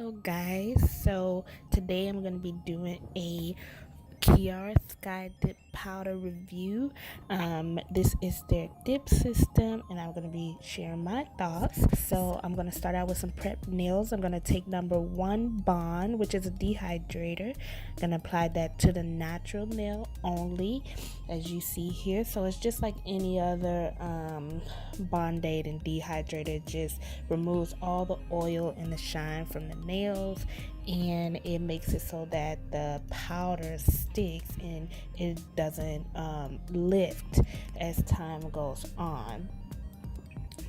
Hello guys, so today I'm going to be doing a Kiara Sky Dip Powder review. This is their dip system and I'm going to be sharing my thoughts. So I'm going to start out with some prep nails. I'm going to take number 1 Bond, which is a dehydrator. I'm going to apply that to the natural nail only, as you see here. So it's just like any other Band-Aid and dehydrator. It just removes all the oil and the shine from the nails, and it makes it so that the powder sticks and it doesn't lift as time goes on.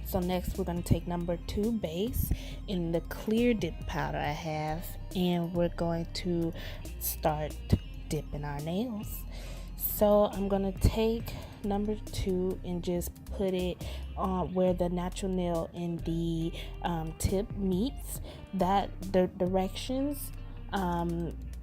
So next we're going to take number 2 base in the clear dip powder I have, and we're going to start dipping our nails. So I'm going to take number 2 and just put it where the natural nail and the tip meets. That the directions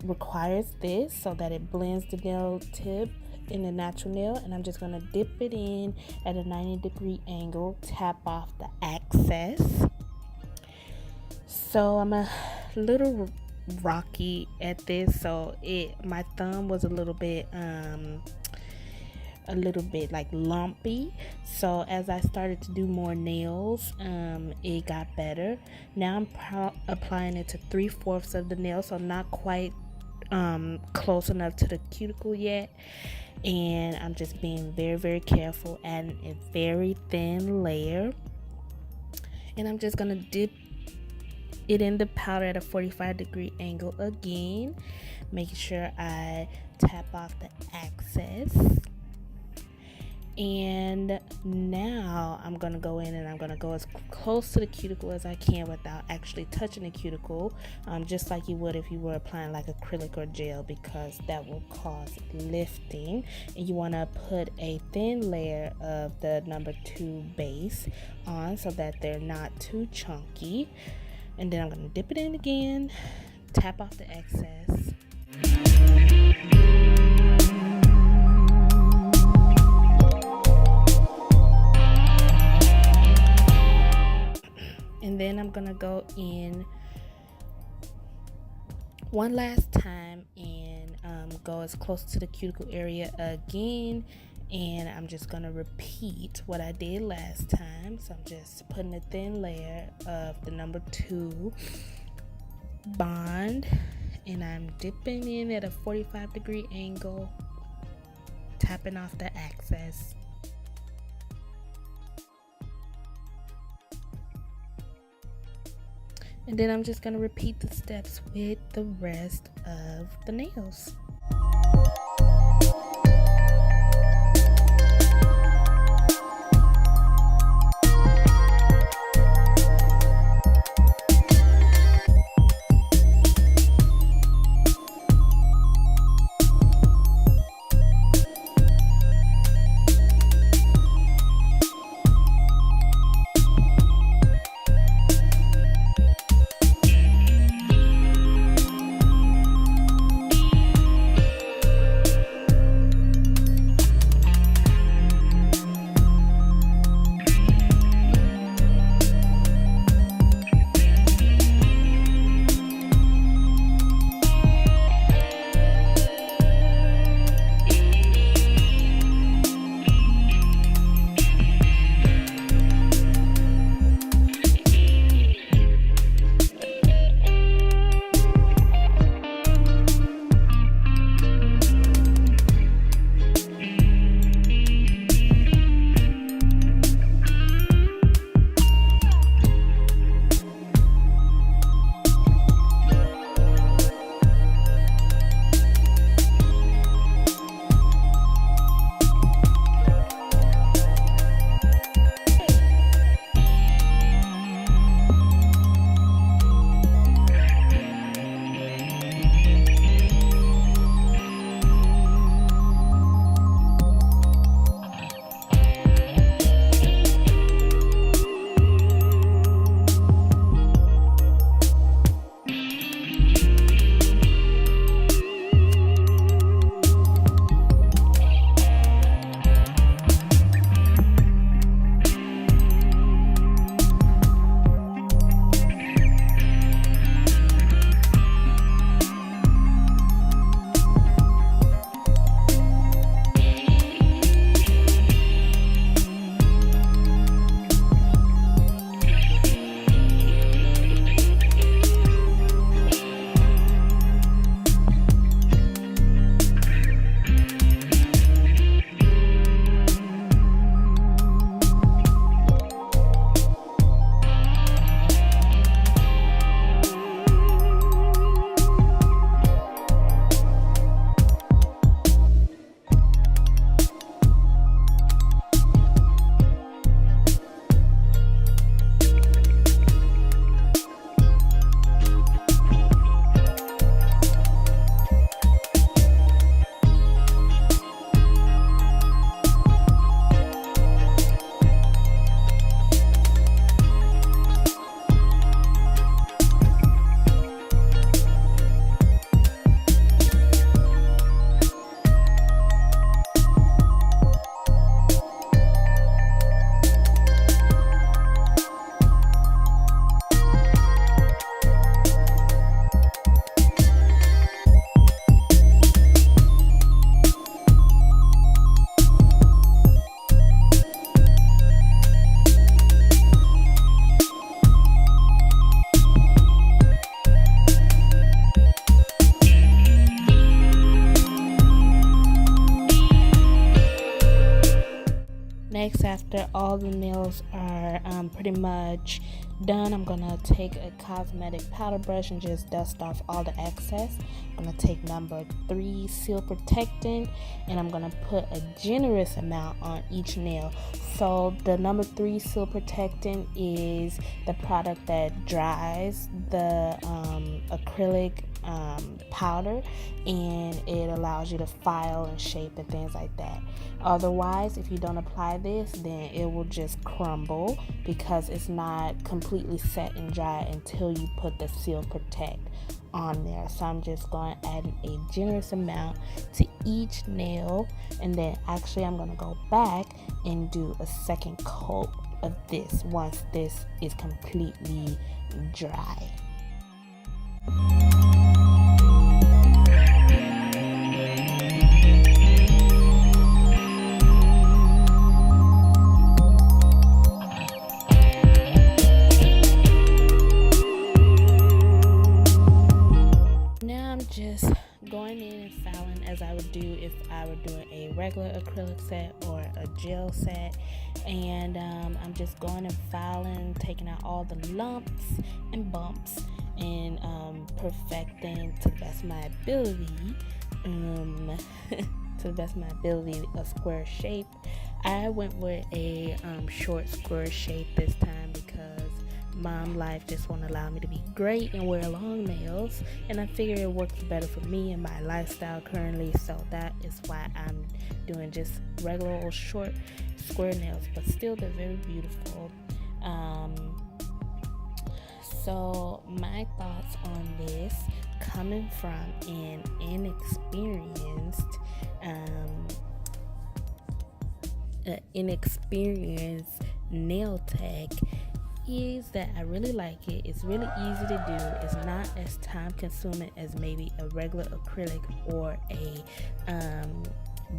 requires this so that it blends the nail tip in the natural nail, and I'm just going to dip it in at a 90-degree angle, tap off the excess. So I'm a little rocky at this, so my thumb was a little bit like lumpy. So as I started to do more nails, it got better. Now I'm applying it to 3/4 of the nail, so not quite close enough to the cuticle yet, and I'm just being very careful, adding a very thin layer, and I'm just gonna dip it in the powder at a 45-degree angle again, making sure I tap off the excess. And now I'm going to go in and I'm going to go as close to the cuticle as I can without actually touching the cuticle, just like you would if you were applying like acrylic or gel, because that will cause lifting. And you want to put a thin layer of the number 2 base on so that they're not too chunky. And then I'm going to dip it in again, tap off the excess. And then I'm gonna go in one last time and go as close to the cuticle area again, and I'm just gonna repeat what I did last time. So I'm just putting a thin layer of the number 2 Bond, and I'm dipping in at a 45-degree angle, tapping off the excess. And then I'm just going to repeat the steps with the rest of the nails. after all the nails are pretty much done, I'm gonna take a cosmetic powder brush and just dust off all the excess. I'm gonna take number 3 seal protectant, and I'm gonna put a generous amount on each nail. So the number 3 seal protectant is the product that dries the acrylic powder, and it allows you to file and shape and things like that. Otherwise, if you don't apply this, then it will just crumble because it's not completely set and dry until you put the seal protect on there. So I'm just going to add a generous amount to each nail, and then actually I'm going to go back and do a second coat of this once this is completely dry. Just going in and filing as I would do if I were doing a regular acrylic set or a gel set, and I'm just going and filing, taking out all the lumps and bumps, and perfecting to the best of my ability a square shape. I went with a short square shape this time because mom life just won't allow me to be great and wear long nails, and I figure it works better for me and my lifestyle currently, so that is why I'm doing just regular old short square nails, but still they're very beautiful. So my thoughts on this, coming from an inexperienced nail tech, is that I really like it. It's really easy to do. It's not as time consuming as maybe a regular acrylic or a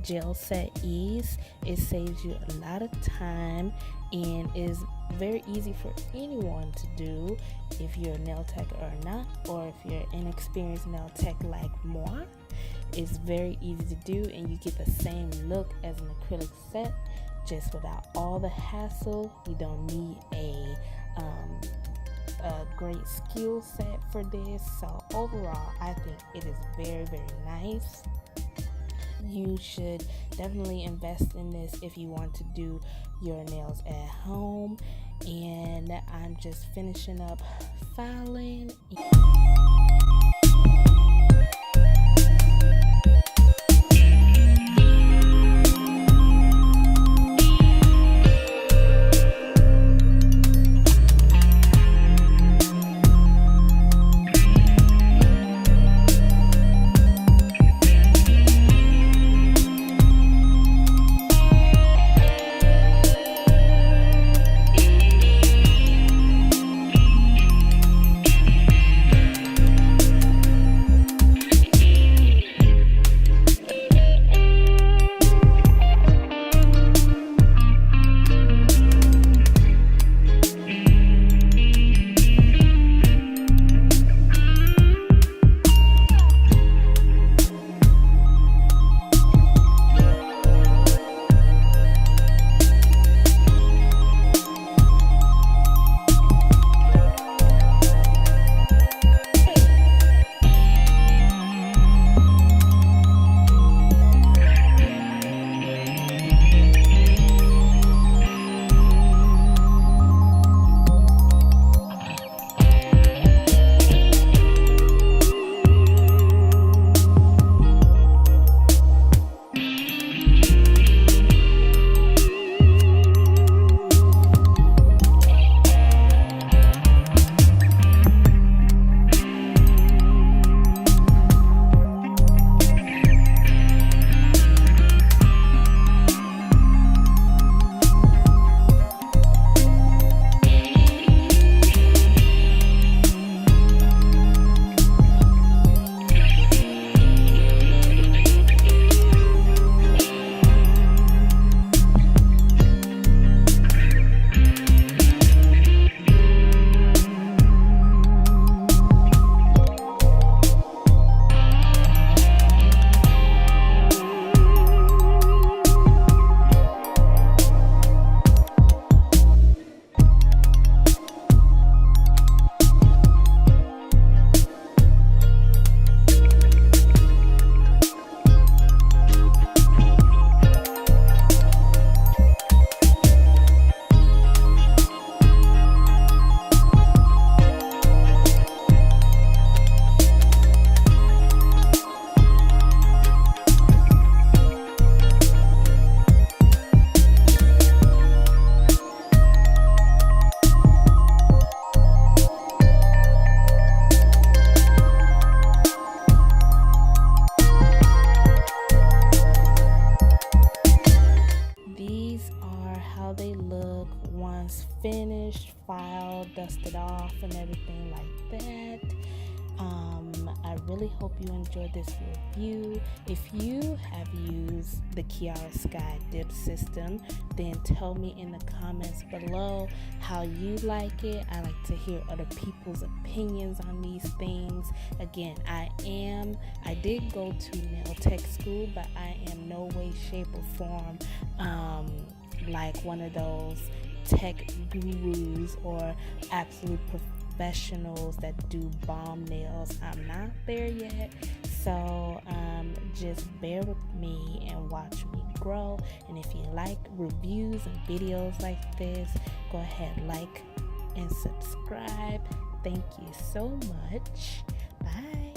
gel set is. It saves you a lot of time and is very easy for anyone to do if you're a nail tech or not, or if you're an inexperienced nail tech like moi. It's very easy to do, and you get the same look as an acrylic set, just without all the hassle. You don't need a great skill set for this. So overall, I think it is very, very nice. You should definitely invest in this if you want to do your nails at home. And I'm just finishing up filing. really hope you enjoyed this review. If you have used the Kiara Sky Dip system, then tell me in the comments below how you like it. I like to hear other people's opinions on these things. Again, I did go to nail tech school, but I am no way, shape, or form like one of those tech gurus or absolute professionals that do bomb nails. I'm not there yet, so just bear with me and watch me grow. And if you like reviews and videos like this, go ahead, like and subscribe. Thank you so much. Bye.